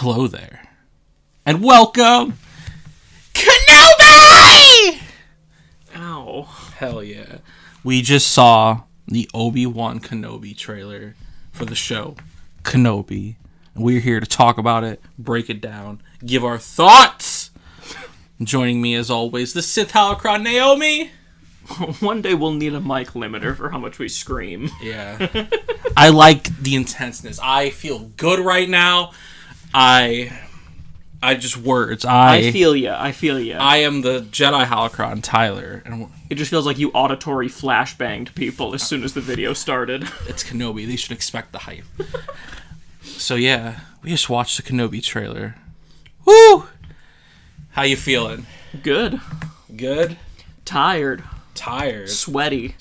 Hello there. And welcome, Kenobi! Ow. Hell yeah. We just saw the Obi Wan Kenobi trailer for the show, Kenobi. And we're here to talk about it, break it down, give our thoughts. Joining me as always, the Sith Holocron Naomi. One day we'll need a mic limiter for how much we scream. Yeah. I like the intenseness. I feel good right now. I just words. I feel ya. I am the Jedi Holocron Tyler. And it just feels like you auditory flashbanged people as soon as the video started. It's Kenobi. They should expect the hype. So yeah, we just watched the Kenobi trailer. Woo! How you feeling? Good. Good? Tired. Sweaty.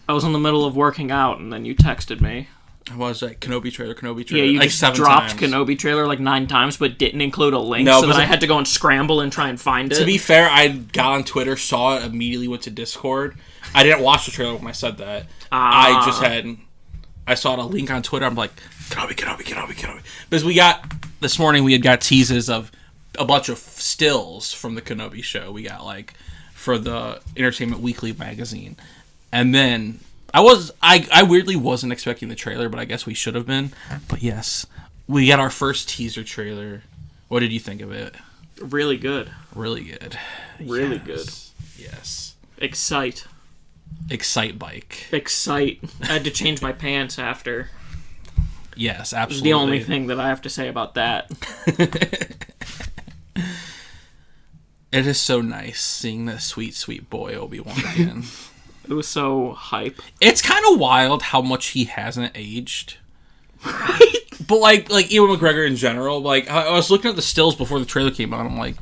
I was in the middle of working out and then you texted me. I was like, Kenobi trailer. Yeah, you like just 7 dropped times. Kenobi trailer like 9 times, but didn't include a link, No, so that I had to go and scramble and try and find it. To be fair, I got on Twitter, saw it, immediately went to Discord. I didn't watch the trailer when I said that. I saw a link on Twitter. I'm like, Kenobi. Because this morning we had got teases of a bunch of stills from the Kenobi show. We got for the Entertainment Weekly magazine. And then I weirdly wasn't expecting the trailer, but I guess we should have been. But yes, we got our first teaser trailer. What did you think of it? Really good. Really good. Really good. Yes. Excite bike. I had to change my pants after. Yes, absolutely. It's the only thing that I have to say about that. It is so nice seeing that sweet boy Obi-Wan again. It was so hype. It's kind of wild how much he hasn't aged. Right? But like Ewan McGregor in general, I was looking at the stills before the trailer came out, I'm like,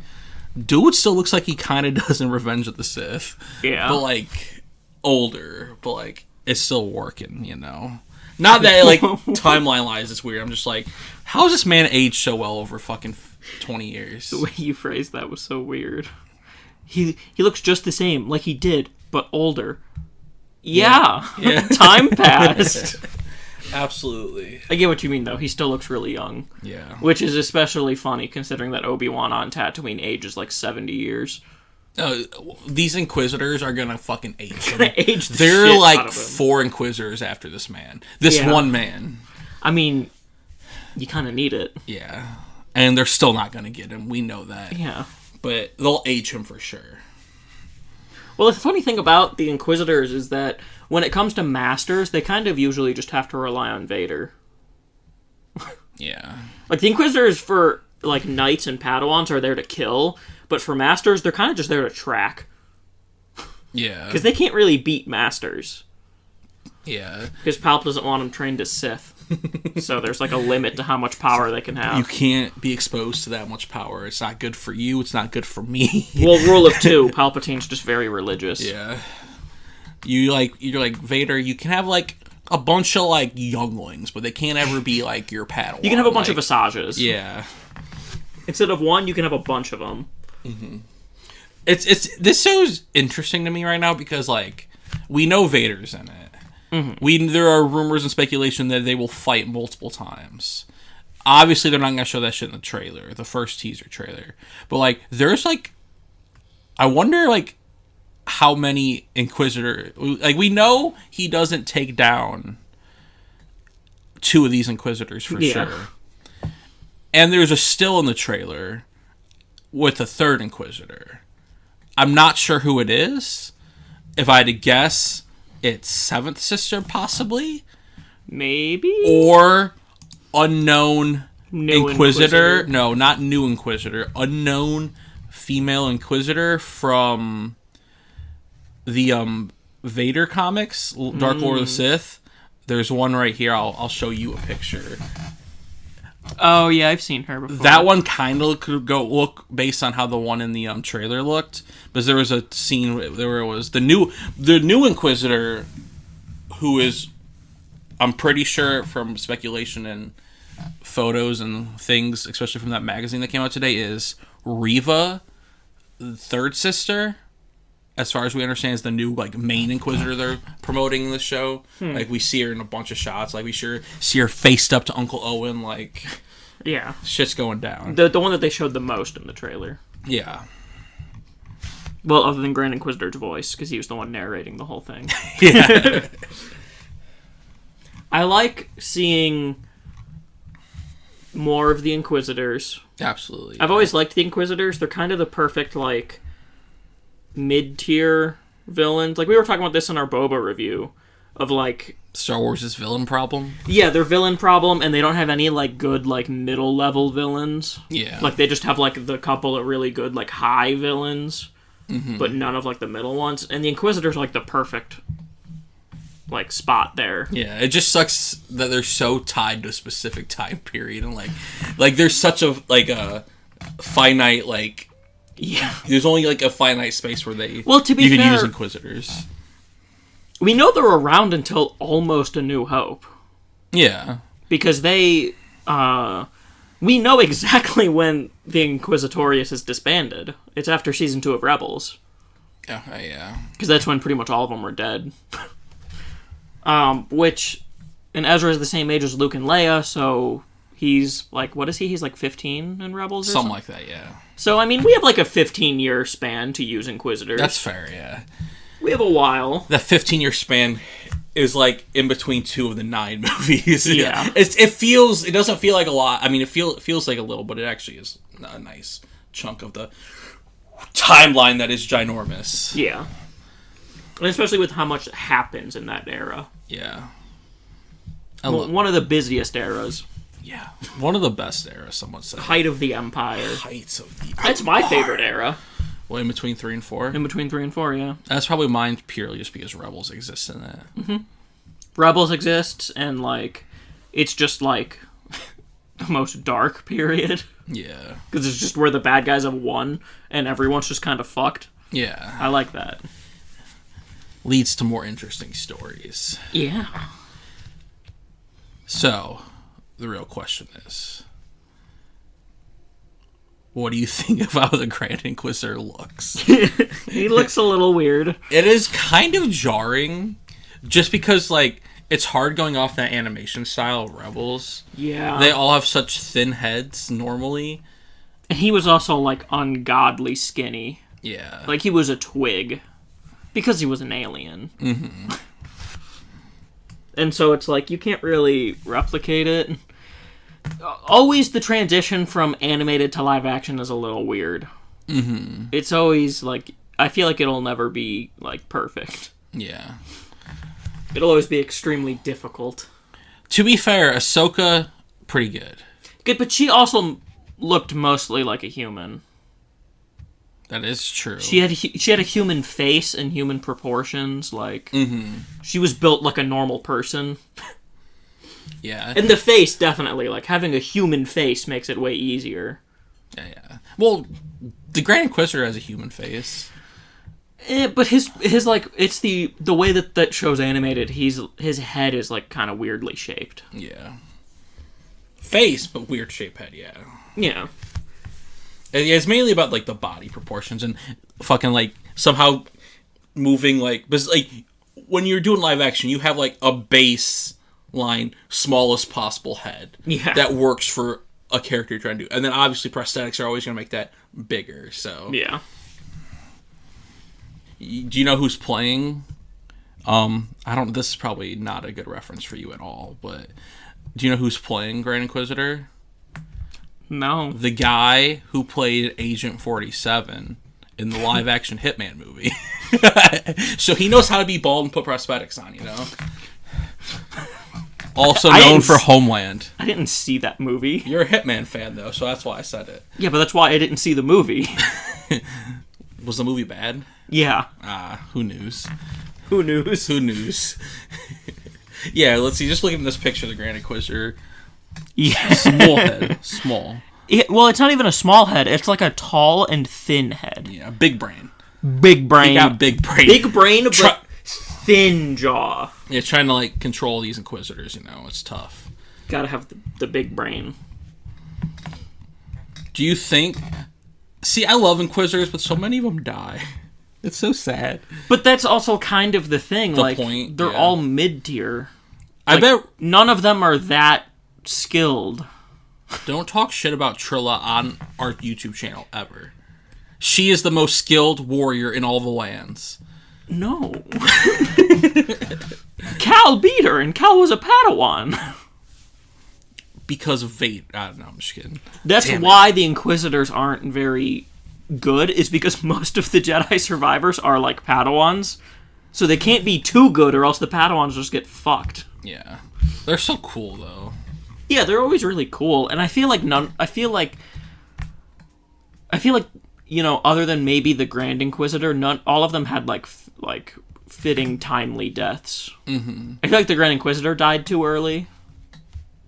dude still looks like he kind of does in Revenge of the Sith. Yeah. But older, but it's still working, you know? Not that timeline-wise it's weird. I'm just like, how has this man aged so well over fucking 20 years? The way you phrased that was so weird. He looks just the same, like he did, but older. Yeah. Time passed. Absolutely. I get what you mean, though. He still looks really young. Yeah. Which is especially funny, considering that Obi-Wan on Tatooine ages 70 years. These Inquisitors are gonna fucking age him. They're 4 Inquisitors after this man. One man. I mean, you kind of need it. Yeah. And they're still not gonna get him. We know that. Yeah. But they'll age him for sure. Well, the funny thing about the Inquisitors is that when it comes to Masters, they kind of usually just have to rely on Vader. Yeah. The Inquisitors for, Knights and Padawans are there to kill, but for Masters, they're kind of just there to track. Yeah. Because they can't really beat Masters. Yeah. Because Palp doesn't want them trained as Sith. So there's a limit to how much power they can have. You can't be exposed to that much power. It's not good for you. It's not good for me. Well, rule of 2, Palpatine's just very religious. Yeah. You're Vader, you can have a bunch of younglings, but they can't ever be your Padawan. You can have a bunch of Asajas. Yeah. Instead of one, you can have a bunch of them. Mm-hmm. This show's interesting to me right now because we know Vader's in it. Mm-hmm. There are rumors and speculation that they will fight multiple times. Obviously, they're not going to show that shit in the trailer, the first teaser trailer. But there's I wonder how many Inquisitor we know he doesn't take down 2 of these Inquisitors for sure. And there's a still in the trailer with a 3rd Inquisitor. I'm not sure who it is. If I had to guess, it's 7th Sister, possibly? Maybe? Or unknown new Inquisitor. No, not new Inquisitor. Unknown female Inquisitor from the Vader comics, Dark Lord of the Sith. There's one right here. I'll show you a picture. Oh, yeah, I've seen her before. That one kind of could look based on how the one in the trailer looked, because there was a scene where it was the new Inquisitor, who is, I'm pretty sure from speculation and photos and things, especially from that magazine that came out today, is Reva, the 3rd sister. as far as we understand, is the new like main Inquisitor they're promoting in the show. Like we see her in a bunch of shots. Like we see her faced up to Uncle Owen. Like Yeah. shit's going down. The one that they showed the most in the trailer. Yeah. Well, other than Grand Inquisitor's voice, because he was the one narrating the whole thing. Yeah. I like seeing more of the Inquisitors. Absolutely. I've always liked the Inquisitors. They're kind of the perfect, like, mid-tier villains. Like, we were talking about this in our Boba review. Of, like... Star Wars' villain problem? Yeah, their villain problem, and they don't have any, like, good, like, middle-level villains. Yeah. Like, they just have, like, the couple of really good, like, high villains. But none of, like, the middle ones. And the Inquisitors are, like, the perfect... like spot there. Yeah, it just sucks that they're so tied to a specific time period, and like there's such a like a finite like there's only like a finite space where they to be you fair, can use Inquisitors. We know they're around until almost A New Hope. Yeah, because they we know exactly when the Inquisitorius is disbanded. It's after season 2 of Rebels. Yeah. Because that's when pretty much all of them were dead. Which, and Ezra is the same age as Luke and Leia, so he's, like, what is he? He's, like, 15 in Rebels or something? Like that, yeah. So, I mean, we have, like, a 15-year span to use Inquisitors. That's fair, yeah. We have a while. That 15-year span is, like, in between 2 of the 9 movies. Yeah. It doesn't feel like a lot. I mean, it feels like a little, but it actually is a nice chunk of the timeline that is ginormous. Yeah. And especially with how much happens in that era. Yeah. One of the busiest eras. Yeah. One of the best eras, someone said. Height of the Empire. Heights of the Empire. That's my favorite era. Well, in between 3 and 4? In between 3 and 4, yeah. That's probably mine purely just because Rebels exists in it. Mm-hmm. Rebels exists, and, like, it's just, like, the most dark period. Yeah. Because it's just where the bad guys have won, and everyone's just kind of fucked. Yeah. I like that. Leads to more interesting stories. Yeah. So, the real question is, what do you think of how the Grand Inquisitor looks? He looks a little weird. It is kind of jarring, just because, like, it's hard going off that animation style of Rebels. Yeah. They all have such thin heads, normally. And he was also, like, ungodly skinny. Yeah. Like, he was a twig. Because he was an alien. Mm-hmm. And so it's like, you can't really replicate it. Always the transition from animated to live action is a little weird. Mm-hmm. It's always, like, I feel like it'll never be, like, perfect. Yeah. It'll always be extremely difficult. To be fair, Ahsoka, pretty good. Good, but she also looked mostly like a human. That is true. She had a human face and human proportions. Like, She was built like a normal person. Yeah. And the face, definitely. Like, having a human face makes it way easier. Yeah. Well, the Grand Inquisitor has a human face. But his like, it's the way that show's animated, his head is, like, kind of weirdly shaped. Yeah. Face, but weird shaped head, yeah. Yeah. It's mainly about, like, the body proportions and fucking, like, somehow moving, like... Because, like, when you're doing live action, you have, like, a baseline, smallest possible head. Yeah. That works for a character you're trying to do. And then, obviously, prosthetics are always going to make that bigger, so... Yeah. Do you know who's playing? This is probably not a good reference for you at all, but... Do you know who's playing Grand Inquisitor? No. The guy who played Agent 47 in the live-action Hitman movie. So he knows how to be bald and put prosthetics on, you know? Also known for Homeland. I didn't see that movie. You're a Hitman fan, though, so that's why I said it. Yeah, but that's why I didn't see the movie. Was the movie bad? Yeah. Who knows? Who knows? Who knows? Yeah, let's see. Just look at this picture of the Grand Inquisitor. Yeah. Small head. Small. Well, it's not even a small head. It's like a tall and thin head. Yeah, big brain. Big brain. He got big brain. Big brain, but thin jaw. Yeah, trying to, like, control these Inquisitors, you know, it's tough. Gotta have the big brain. Do you think... See, I love Inquisitors, but so many of them die. It's so sad. But that's also kind of the thing. The point, they're yeah. all mid-tier. I bet none of them are that skilled. Don't talk shit about Trilla on our YouTube channel ever. She is the most skilled warrior in all the lands. No. Cal beat her, and Cal was a Padawan. Because of Vader. I don't know, I'm just kidding. That's why the Inquisitors aren't very good, is because most of the Jedi survivors are like Padawans. So they can't be too good, or else the Padawans just get fucked. Yeah. They're so cool, though. Yeah, they're always really cool, and I feel like you know, other than maybe the Grand Inquisitor, all of them had like fitting, timely deaths. Mm-hmm. I feel like the Grand Inquisitor died too early,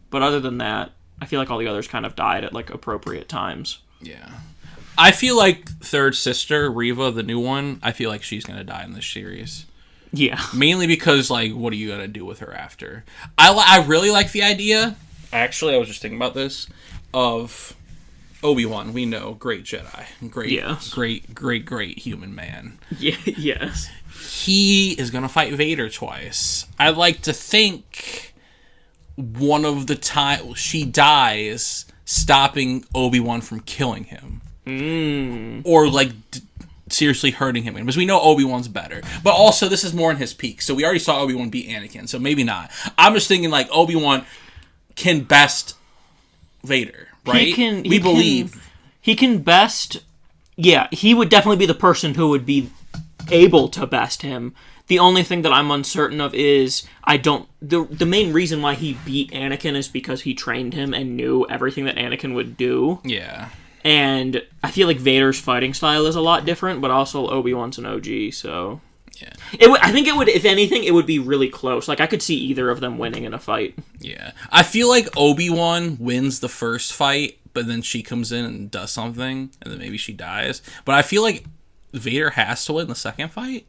but other than that, I feel like all the others kind of died at like appropriate times. Yeah, I feel like Third Sister Reva, the new one, I feel like she's gonna die in this series. Yeah, mainly because like, what are you gonna do with her after? I really like the idea. Actually, I was just thinking about this of Obi Wan. We know, great Jedi, great human man. Yeah, yes. He is gonna fight Vader twice. I like to think one of the time she dies, stopping Obi Wan from killing him, or like seriously hurting him. Because we know Obi Wan's better, but also this is more in his peak. So we already saw Obi Wan beat Anakin, so maybe not. I'm just thinking like Obi Wan can best Vader, right? We believe he can best. Yeah, he would definitely be the person who would be able to best him. The only thing that I'm uncertain of is the main reason why he beat Anakin is because he trained him and knew everything that Anakin would do. Yeah. And I feel like Vader's fighting style is a lot different, but also Obi-Wan's an OG, so yeah. I think it would, if anything, it would be really close. Like, I could see either of them winning in a fight. Yeah. I feel like Obi-Wan wins the first fight, but then she comes in and does something, and then maybe she dies. But I feel like Vader has to win the second fight.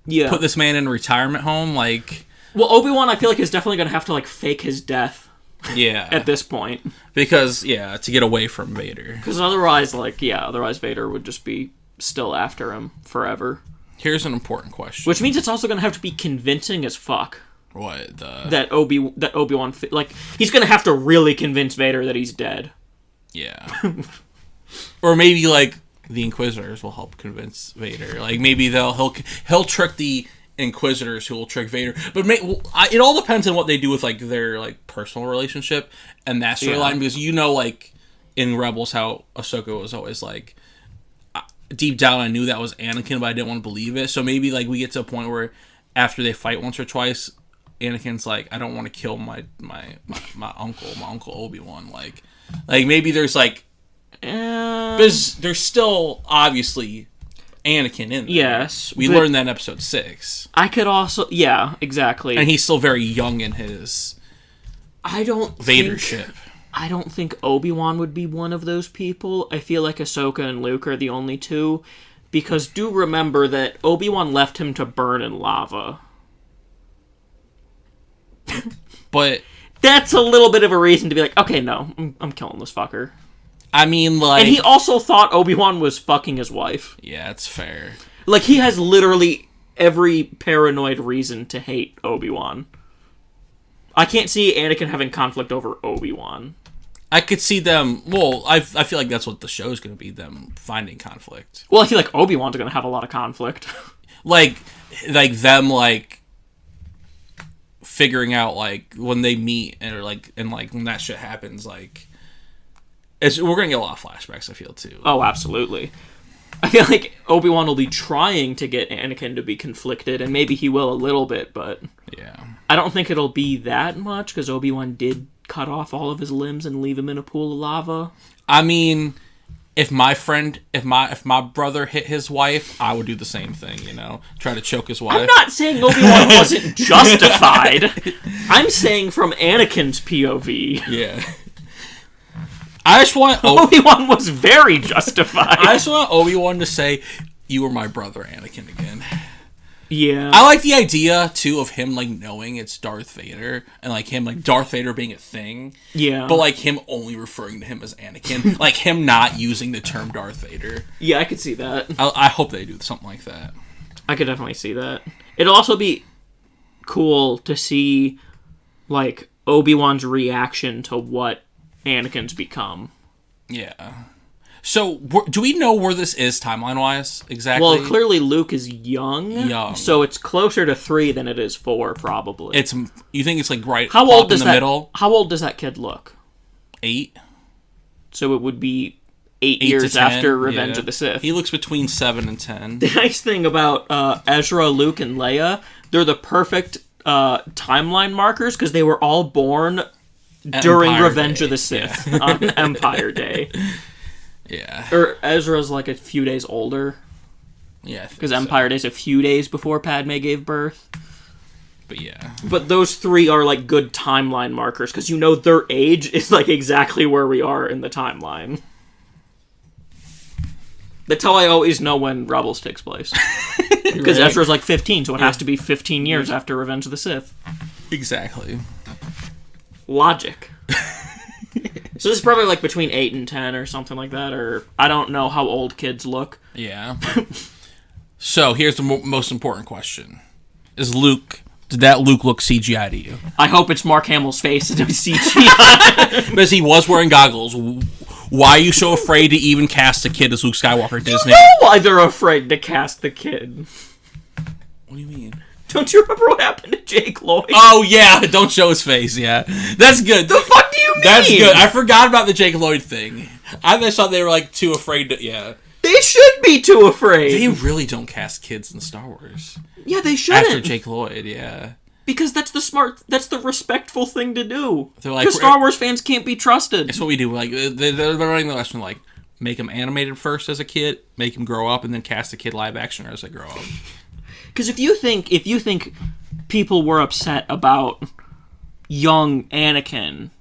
Yeah. Put this man in a retirement home, like... Well, Obi-Wan, I feel like, is definitely going to have to, like, fake his death. Yeah. At this point. Because, yeah, to get away from Vader. Because otherwise, Vader would just be still after him forever. Here's an important question. Which means it's also going to have to be convincing as fuck. What? That Obi-Wan... Like, he's going to have to really convince Vader that he's dead. Yeah. Or maybe, like, the Inquisitors will help convince Vader. Like, maybe he'll trick the Inquisitors who will trick Vader. But it all depends on what they do with, like, their, like, personal relationship and that storyline. Because you know, like, in Rebels how Ahsoka was always, like... Deep down, I knew that was Anakin, but I didn't want to believe it. So maybe, like, we get to a point where after they fight once or twice, Anakin's like, I don't want to kill my uncle Obi-Wan. Like maybe there's, like... Because there's still, obviously, Anakin in there. Yes. We learned that in Episode 6. I could also... Yeah, exactly. And he's still very young in his... Vadership. I don't think Obi-Wan would be one of those people. I feel like Ahsoka and Luke are the only two. Because do remember that Obi-Wan left him to burn in lava. But... That's a little bit of a reason to be like, okay, no, I'm killing this fucker. I mean, like... And he also thought Obi-Wan was fucking his wife. Yeah, it's fair. Like, he has literally every paranoid reason to hate Obi-Wan. I can't see Anakin having conflict over Obi-Wan. I could see them... Well, I feel like that's what the show's going to be, them finding conflict. Well, I feel like Obi-Wan's going to have a lot of conflict. like them, like, figuring out, like, when they meet, and when that shit happens, like... we're going to get a lot of flashbacks, I feel, too. Oh, absolutely. I feel like Obi-Wan will be trying to get Anakin to be conflicted, and maybe he will a little bit, but... Yeah. I don't think it'll be that much, because Obi-Wan did cut off all of his limbs and leave him in a pool of lava. I mean, if my brother hit his wife, I would do the same thing, you know? Try to choke his wife. I'm not saying Obi-Wan wasn't justified. I'm saying from Anakin's POV. Yeah. I just want... Obi-Wan was very justified. I just want Obi-Wan to say, you were my brother, Anakin, again. Yeah. I like the idea, too, of him, like, knowing it's Darth Vader, and, like, him, like, Darth Vader being a thing. Yeah. But, like, him only referring to him as Anakin. Like, him not using the term Darth Vader. Yeah, I could see that. I hope they do something like that. I could definitely see that. It'll also be cool to see, like, Obi-Wan's reaction to what Anakin's become. Yeah. So, do we know where this is timeline-wise, exactly? Well, clearly Luke is young. So it's closer to 3 than it is 4, probably. You think it's, like, right how old does in the middle? How old does that kid look? 8. So it would be 8 years after Revenge of the Sith. He looks between 7 and 10. The nice thing about Ezra, Luke, and Leia, they're the perfect timeline markers because they were all born during Revenge of the Sith on Empire Day. Yeah. Or Ezra's like a few days older. Yeah. Because Empire Day's a few days before Padme gave birth. But yeah. But those 3 are like good timeline markers because you know their age is like exactly where we are in the timeline. That's how I always know when Rebels takes place. Because right. Ezra's like 15, so it has to be 15 years after Revenge of the Sith. Exactly. Logic. So this is probably like between 8 and 10 or something like that, or I don't know how old kids look. Yeah. So here's the most important question. Did that Luke look CGI to you? I hope it's Mark Hamill's face and it's CGI. Because he was wearing goggles. Why are you so afraid to even cast a kid as Luke Skywalker, Disney? You know why they're afraid to cast the kid. What do you mean? Don't you remember what happened to Jake Lloyd? Oh, yeah. Don't show his face, yeah. That's good. The fuck do you mean? That's good. I forgot about the Jake Lloyd thing. I just thought they were, like, too afraid to... Yeah. They should be too afraid. They really don't cast kids in Star Wars. Yeah, they shouldn't. After Jake Lloyd, yeah. Because that's the respectful thing to do. They're like... Because Star Wars fans can't be trusted. That's what we do. Like, they're running the lesson, like, make him animated first as a kid, make him grow up, and then cast a kid live action as they grow up. Because if you think people were upset about young Anakin,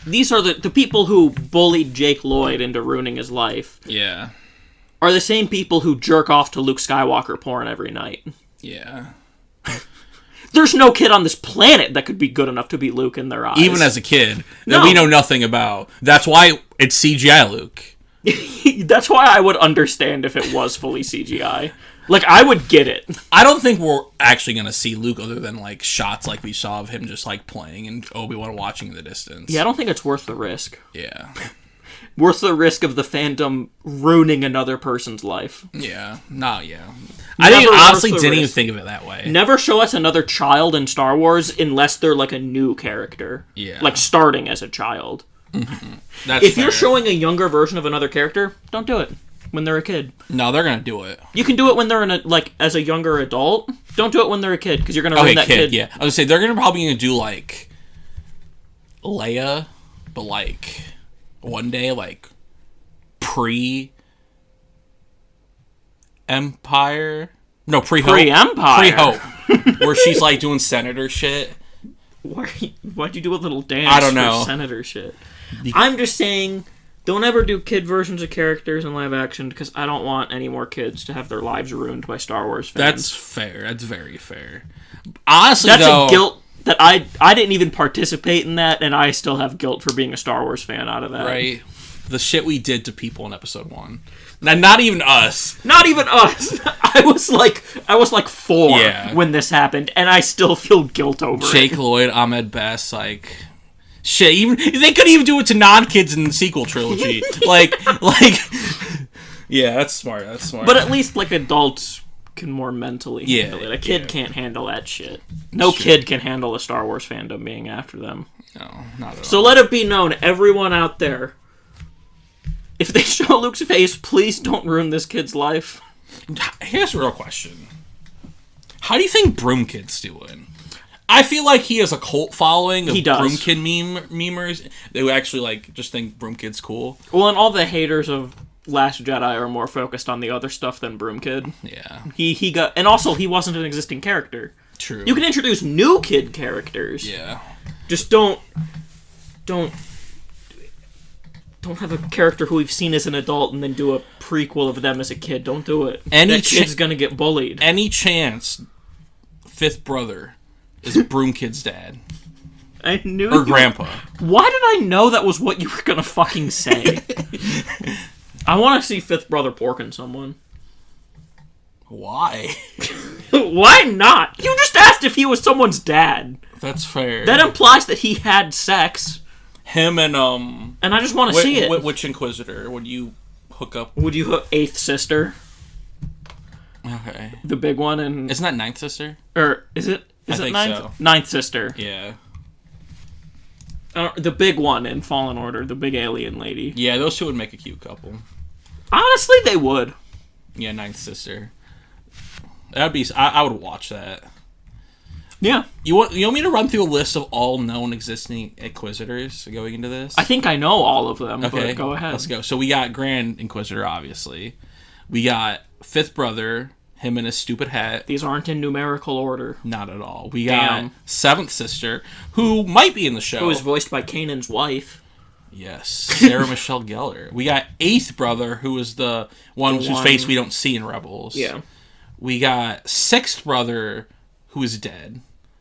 these are the people who bullied Jake Lloyd into ruining his life. Yeah. Are the same people who jerk off to Luke Skywalker porn every night. Yeah. There's no kid on this planet that could be good enough to be Luke in their eyes. Even as a kid. That we know nothing about. That's why it's CGI Luke. That's why I would understand if it was fully CGI. Like, I would get it. I don't think we're actually going to see Luke other than, like, shots like we saw of him just, like, playing and Obi-Wan watching in the distance. Yeah, I don't think it's worth the risk. Yeah. Worth the risk of the fandom ruining another person's life. Yeah. I honestly didn't even think of it that way. Never show us another child in Star Wars unless they're, like, a new character. Yeah. Like, starting as a child. Mm-hmm. If fair. You're showing a younger version of another character, don't do it when they're a kid. No, they're gonna do it. You can do it when they're as a younger adult. Don't do it when they're a kid because you're gonna ruin that kid. Yeah, I was gonna say they're probably gonna do like Leia, but like one day like pre-Empire. No, pre-Hope. Pre-Empire. Pre-Hope, where she's like doing senator shit. Why'd you do a little dance? I don't know. For senator shit. I'm just saying, don't ever do kid versions of characters in live action because I don't want any more kids to have their lives ruined by Star Wars fans. That's fair. That's very fair. Honestly, that's a guilt that I didn't even participate in that, and I still have guilt for being a Star Wars fan out of that. Right. The shit we did to people in Episode 1. Not even us. Not even us. I was like 4 when this happened, and I still feel guilt over Jake Lloyd, Ahmed Best, like shit. Even they couldn't even do it to non-kids in the sequel trilogy. like, yeah, that's smart. But at least like adults can more mentally handle it. A kid can't handle that shit. No kid can handle a Star Wars fandom being after them. No, not at all. So let it be known, everyone out there. If they show Luke's face, please don't ruin this kid's life. Here's a real question. How do you think Broom Kid's doing? I feel like he has a cult following of Broom Kid memers. They would actually like just think Broom Kid's cool. Well, and all the haters of Last Jedi are more focused on the other stuff than Broom Kid. Yeah. He got, and also he wasn't an existing character. True. You can introduce new kid characters. Yeah. Just don't Don't have a character who we've seen as an adult and then do a prequel of them as a kid. Don't do it. Any that kid's gonna get bullied. Any chance fifth brother is Broom Kid's dad. I knew Or grandpa. Why did I know that was what you were gonna fucking say? I want to see fifth brother porking someone. Why? Why not? You just asked if he was someone's dad. That's fair. That implies that he had sex. Him and I just want to see it. Which Inquisitor would you hook up? Would you hook eighth sister? Okay. The big one and isn't that ninth sister? Or is it? I think ninth? so. Ninth sister. Yeah. The big one in Fallen Order, the big alien lady. Yeah, those two would make a cute couple. Honestly, they would. Yeah, ninth sister. That'd be. I would watch that. Yeah. You want me to run through a list of all known existing Inquisitors going into this? I think I know all of them. Okay, but go ahead. Let's go. So we got Grand Inquisitor, obviously. We got fifth brother, him and his stupid hat. These aren't in numerical order. Not at all. We got seventh sister, who might be in the show. Who was voiced by Kanan's wife. Yes, Sarah Michelle Gellar. We got eighth brother, who was the one whose face we don't see in Rebels. Yeah. We got sixth brother, who is dead.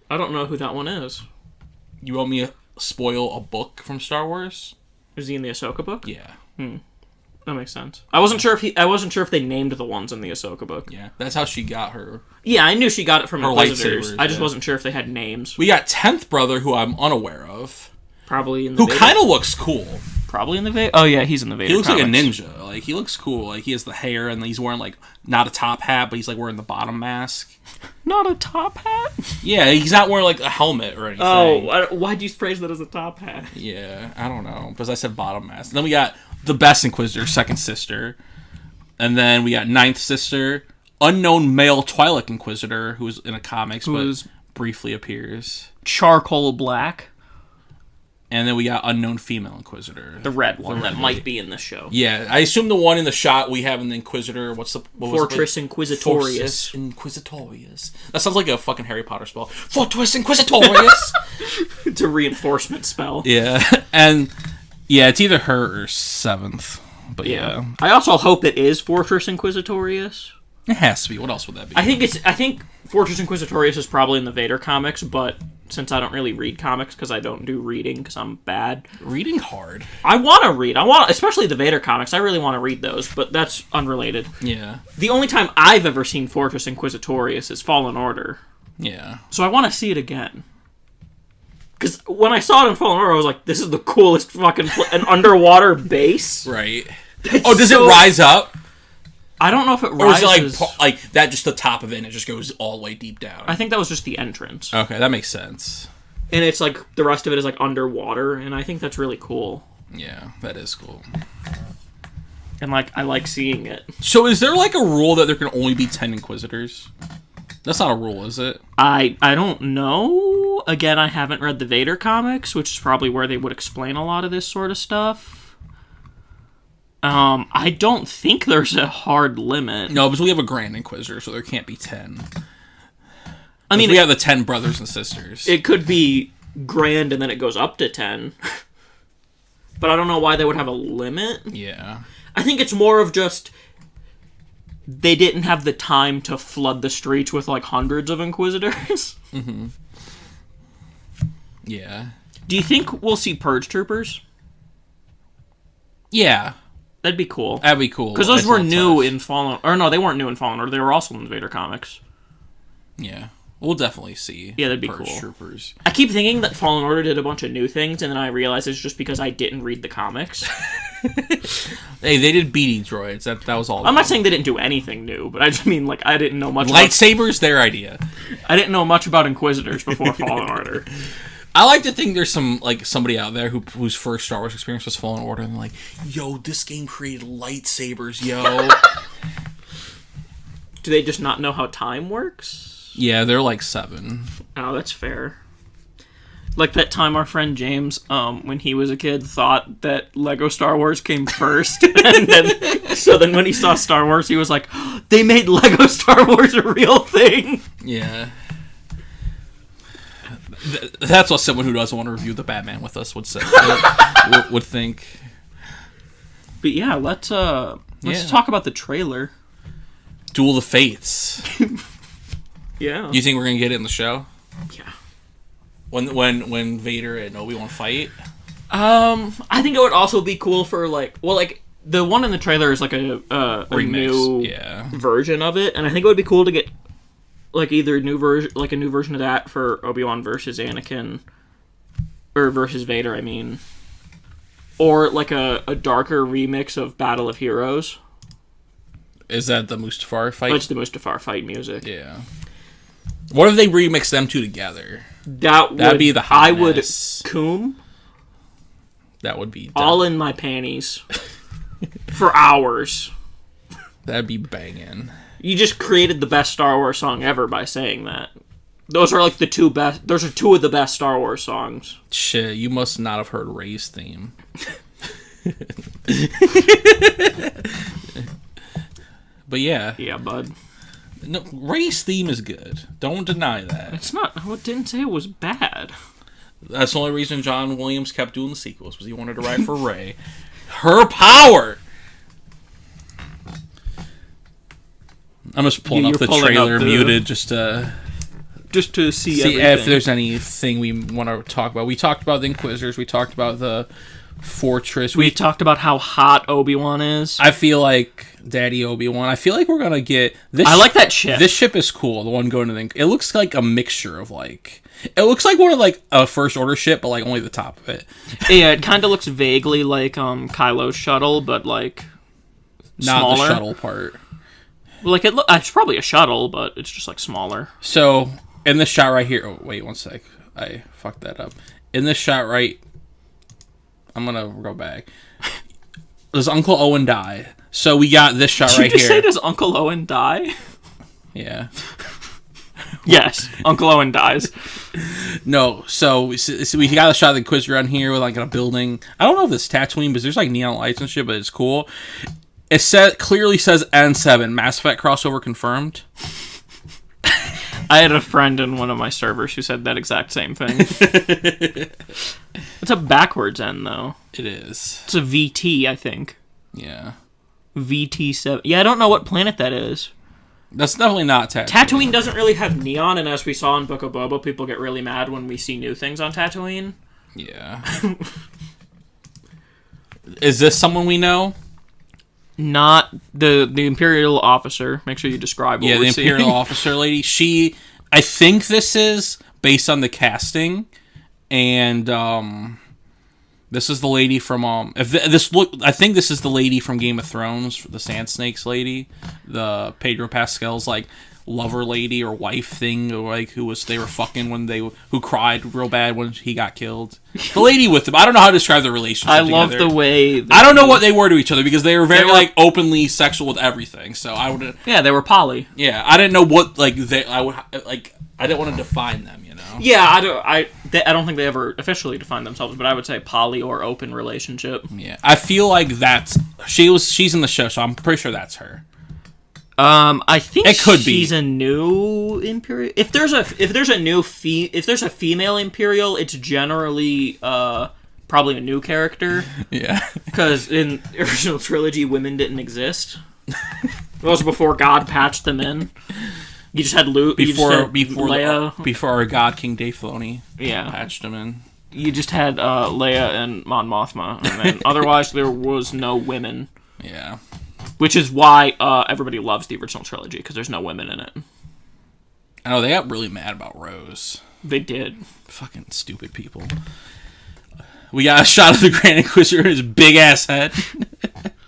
I don't know who that one is. You want me to spoil a book from Star Wars? Is he in the Ahsoka book? Yeah. That makes sense. I wasn't sure if they named the ones in the Ahsoka book. Yeah, that's how she got her. Yeah, I knew she got it from her Inquisitors. lightsabers. I just wasn't sure if they had names. We got 10th brother, who I'm unaware of. Probably in the Who Vader. kind of looks cool. Probably in the Vader. Oh yeah, he's in the Vader. He looks comics. like a ninja. Like, he looks cool. Like, he has the hair, and he's wearing, like, not a top hat, but he's, like, wearing the bottom mask. Not a top hat? Yeah, he's not wearing, like, a helmet or anything. Oh, why'd you phrase that as a top hat? Yeah, I don't know. Because I said bottom mask. And then we got the best Inquisitor, second sister. And then we got ninth sister, unknown male Twi'lek Inquisitor, who's in a comics, but briefly appears. Charcoal black. And then we got unknown female Inquisitor. The red one that might be in the show. Yeah, I assume the one in the shot we have in the Inquisitor, Fortress Inquisitorius. Inquisitorius. That sounds like a fucking Harry Potter spell. Fortress Inquisitorius! It's a reinforcement spell. Yeah, and yeah, it's either her or seventh. But yeah. I also hope it is Fortress Inquisitorius. It has to be. What else would that be? I think Fortress Inquisitorius is probably in the Vader comics, but since I don't really read comics because I don't do reading because I'm bad. Reading hard. I want to read. Especially the Vader comics. I really want to read those, but that's unrelated. Yeah. The only time I've ever seen Fortress Inquisitorius is Fallen Order. Yeah. So I want to see it again. Because when I saw it in Fallen Order, I was like, this is the coolest fucking an underwater base. Right. Does it rise up? I don't know if it rises. Or is it like that, just the top of it, and it just goes all the way deep down? I think that was just the entrance. Okay, that makes sense. And it's like, the rest of it is like underwater, and I think that's really cool. Yeah, that is cool. And like, I like seeing it. So is there like a rule that there can only be 10 Inquisitors? That's not a rule, is it? I don't know. Again, I haven't read the Vader comics, which is probably where they would explain a lot of this sort of stuff. I don't think there's a hard limit. No, because we have a Grand Inquisitor, so there can't be 10. I mean, we have the 10 brothers and sisters. It could be Grand and then it goes up to 10. But I don't know why they would have a limit. Yeah. I think it's more of just they didn't have the time to flood the streets with like hundreds of Inquisitors. Mm-hmm. Yeah. Do you think we'll see Purge Troopers? Yeah. That'd be cool. That'd be cool. Because those were new in Fallen... Or no, they weren't new in Fallen Order. They were also in the Vader comics. Yeah. We'll definitely see. Yeah, that'd be Purge cool. Troopers. I keep thinking that Fallen Order did a bunch of new things, and then I realize it's just because I didn't read the comics. Hey, they did BD droids. That was all. I'm not saying they didn't do anything new, but I just mean, like, I didn't know much Lightsabers, their idea. I didn't know much about Inquisitors before Fallen Order. I like to think there's somebody out there whose first Star Wars experience was Fallen Order, and they're like, yo, this game created lightsabers, yo. Do they just not know how time works? Yeah, they're like 7. Oh, that's fair. Like that time our friend James, when he was a kid, thought that Lego Star Wars came first. And then when he saw Star Wars, he was like, oh, they made Lego Star Wars a real thing. Yeah. That's what someone who doesn't want to review the Batman with us would say. would think. But yeah, let's talk about the trailer. Duel of the Fates. Yeah. You think we're gonna get it in the show? Yeah. When Vader and Obi Wan fight? I think it would also be cool for the one in the trailer is like a new version of it, and I think it would be cool to get like either a new version of that for Obi-Wan versus Anakin, or versus Vader, I mean, or like a darker remix of Battle of Heroes. Is that the Mustafar fight? It's the Mustafar fight music. Yeah. What if they remix them two together? That'd be the hotness. I would coom. That would be all in my panties for hours. That'd be banging. You just created the best Star Wars song ever by saying that. Those are like the two best. Those are two of the best Star Wars songs. Shit, you must not have heard Rey's theme. But yeah. Yeah, bud. No, Rey's theme is good. Don't deny that. It's not. I didn't say it was bad. That's the only reason John Williams kept doing the sequels, was he wanted to write for Rey. Her power! I'm just pulling up the trailer muted just to see if there's anything we want to talk about. We talked about the Inquisitors. We talked about the Fortress. We talked about how hot Obi-Wan is. I feel like Daddy Obi-Wan. I feel like we're gonna get this. I like that ship. This ship is cool. The one going to the. It looks like a mixture of like. It looks like one of like a First Order ship, but like only the top of it. Yeah, it kind of looks vaguely like Kylo's shuttle, but like not smaller. The shuttle part. Like it's probably a shuttle, but it's just like smaller. So in this shot right here. Oh wait, 1 sec. I fucked that up. In this shot right. I'm gonna go back. Does Uncle Owen die? So we got this shot right here. Did you just say, does Uncle Owen die? Yeah. Yes, Uncle Owen dies. No, so we got a shot of the Inquisitor on here with like a building. I don't know if it's Tatooine, but there's like neon lights and shit, but it's cool. It clearly says N7, Mass Effect crossover confirmed. I had a friend in one of my servers who said that exact same thing. It's a backwards N, though. It is. It's a VT, I think. Yeah. VT7. Yeah, I don't know what planet that is. That's definitely not Tatooine. Tatooine doesn't really have neon, and as we saw in Book of Boba, people get really mad when we see new things on Tatooine. Yeah. Is this someone we know? Not the Imperial officer. Make sure you describe what we're seeing. The Imperial officer lady. I think this is based on the casting, and this is the lady from I think this is the lady from Game of Thrones, the Sand Snakes lady, the Pedro Pascal's like lover lady or wife thing, or like they were fucking who cried real bad when he got killed. The lady with him. I don't know how to describe the relationship. I love the way I don't know what they were to each other because they were very like openly sexual with everything. So I would. Yeah, they were poly. Yeah, I didn't know what I didn't want to define them. You know. Yeah, I don't think they ever officially defined themselves, but I would say poly or open relationship. Yeah, I feel like she's in the show, so I'm pretty sure that's her. I think it could she's a new Imperial. If there's a female Imperial, it's generally probably a new character. Yeah, because in the original trilogy, women didn't exist. It was before God patched them in. You just had Luke before Leia, before our God King Dave Filoni. Yeah, patched them in. You just had Leia and Mon Mothma, and then otherwise there was no women. Yeah. Which is why everybody loves the original trilogy, because there's no women in it. I know, they got really mad about Rose. They did. Fucking stupid people. We got a shot of the Grand Inquisitor and his big-ass head.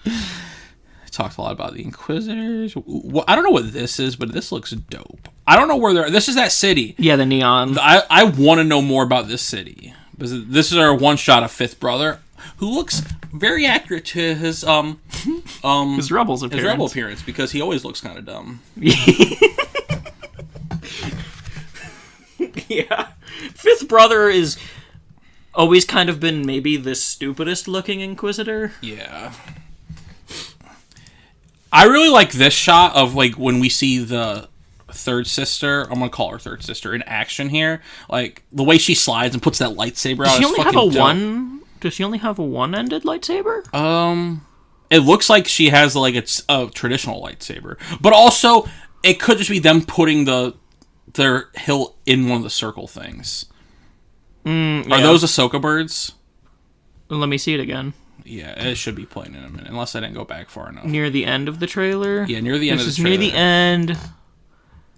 I talked a lot about the Inquisitors. I don't know what this is, but this looks dope. I don't know where they're... This is that city. Yeah, the neon. I want to know more about this city. This is our one shot of Fifth Brother, who looks very accurate to his his rebel appearance, because he always looks kind of dumb. Yeah, Fifth Brother is always kind of been maybe the stupidest looking Inquisitor. Yeah, I really like this shot of like when we see the third sister. I'm gonna call her third sister in action here. Like the way she slides and puts that lightsaber out. Does she only have a one-ended lightsaber? It looks like she has like it's a traditional lightsaber, but also it could just be them putting their hilt in one of the circle things. Are those Ahsoka birds? Let me see it again. Yeah, it should be playing in a minute, unless I didn't go back far enough. Near the end of the trailer? Yeah, near the end of the trailer. Near the end.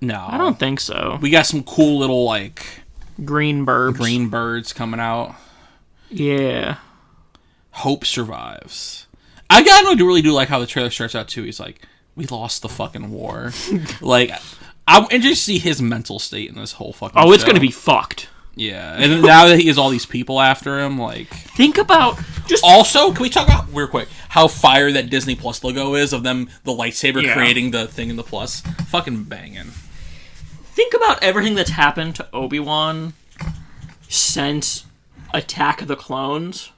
No. I don't think so. We got some cool little, like... Green birds coming out. Yeah. Hope survives. I gotta really do like how the trailer starts out, too. He's like, we lost the fucking war. Like, I'm interested to see his mental state in this whole fucking show. It's gonna be fucked. Yeah, and now that he has all these people after him, like... Think about... Also, can we talk about, real quick, how fire that Disney Plus logo is of them, the lightsaber creating the thing in the plus? Fucking banging. Think about everything that's happened to Obi-Wan since Attack of the Clones.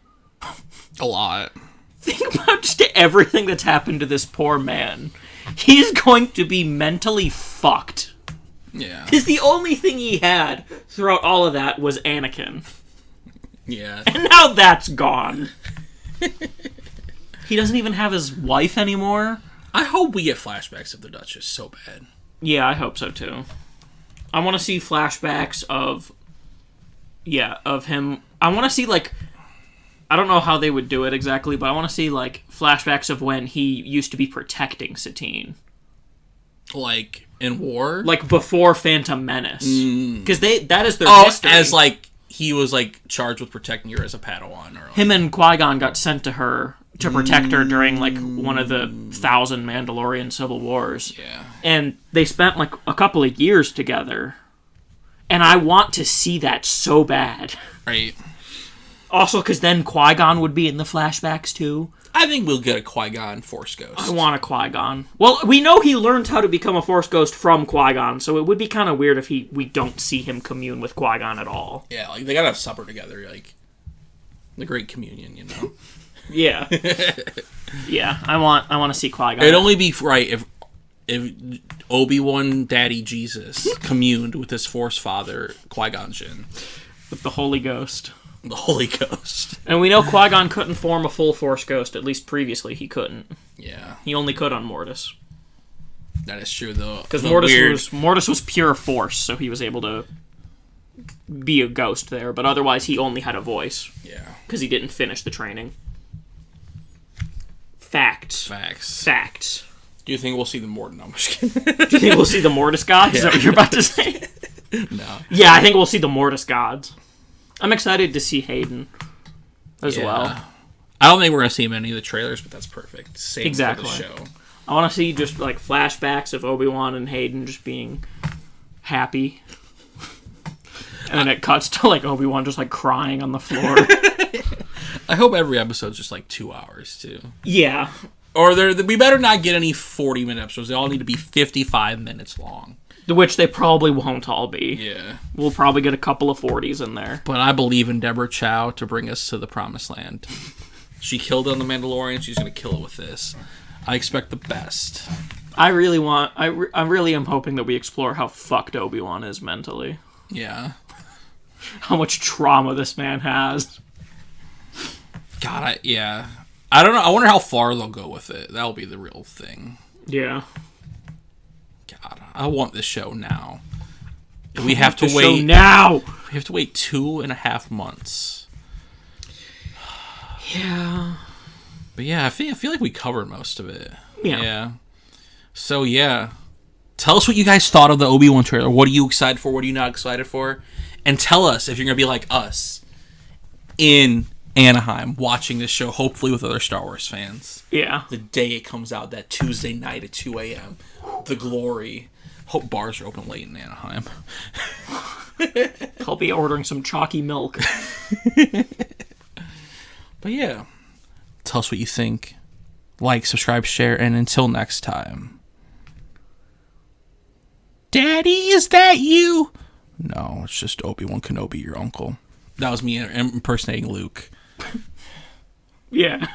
A lot. Think about just everything that's happened to this poor man. He's going to be mentally fucked. Yeah. Because the only thing he had throughout all of that was Anakin. Yeah. And now that's gone. He doesn't even have his wife anymore. I hope we get flashbacks of the Duchess so bad. Yeah, I hope so too. I want to see flashbacks of him. I want to see, like, I don't know how they would do it exactly, but I want to see, like, flashbacks of when he used to be protecting Satine. Like, in war? Like, before Phantom Menace. Because that is their history. As, like, he was, like, charged with protecting her as a Padawan. Or like... Him and Qui-Gon got sent to her to protect her during, like, one of the 1,000 Mandalorian Civil Wars. Yeah. And they spent, like, a couple of years together. And I want to see that so bad. Right. Also, because then Qui-Gon would be in the flashbacks, too. I think we'll get a Qui-Gon Force Ghost. I want a Qui-Gon. Well, we know he learned how to become a Force Ghost from Qui-Gon, so it would be kind of weird if we don't see him commune with Qui-Gon at all. Yeah, like, they gotta have supper together, like, the Great Communion, you know? Yeah. Yeah, I want to see Qui-Gon. It'd only be right if Obi-Wan Daddy Jesus communed with his Force father, Qui-Gon Jinn. With the Holy Ghost. The Holy Ghost. And we know Qui-Gon couldn't form a full Force Ghost, at least previously he couldn't. Yeah. He only could on Mortis. That is true, though. Because Mortis was pure Force, so he was able to be a ghost there, but otherwise he only had a voice. Yeah. Because he didn't finish the training. Facts. Do you think we'll see the Morton? No, I'm just kidding. Do you think we'll see the Mortis gods? Is that what you're about to say? No. Yeah, I think we'll see the Mortis gods. I'm excited to see Hayden as well. I don't think we're going to see him in any of the trailers, but that's perfect. Same exactly. for the show. I want to see just like flashbacks of Obi-Wan and Hayden just being happy. And then it cuts to like Obi-Wan just like crying on the floor. I hope every episode's just like 2 hours too. Yeah. Or we better not get any 40-minute episodes. They all need to be 55 minutes long. Which they probably won't all be. Yeah. We'll probably get a couple of 40s in there. But I believe in Deborah Chow to bring us to the promised land. She killed it on The Mandalorian. She's going to kill it with this. I expect the best. I really am hoping that we explore how fucked Obi-Wan is mentally. Yeah. How much trauma this man has. God, I don't know. I wonder how far they'll go with it. That'll be the real thing. Yeah. God, I want this show now. We have to wait now. We have to wait 2.5 months. Yeah. But yeah, I feel like we covered most of it. Yeah. So yeah, tell us what you guys thought of the Obi-Wan trailer. What are you excited for? What are you not excited for? And tell us if you're gonna be like us in Anaheim watching this show, hopefully with other Star Wars fans. Yeah. The day it comes out, that Tuesday night at 2 a.m. The glory. Hope bars are open late in Anaheim. I'll be ordering some chalky milk. But yeah, tell us what you think. Like, subscribe, share, and until next time. Daddy, is that you? No, it's just Obi Wan Kenobi, your uncle. That was me impersonating Luke. Yeah.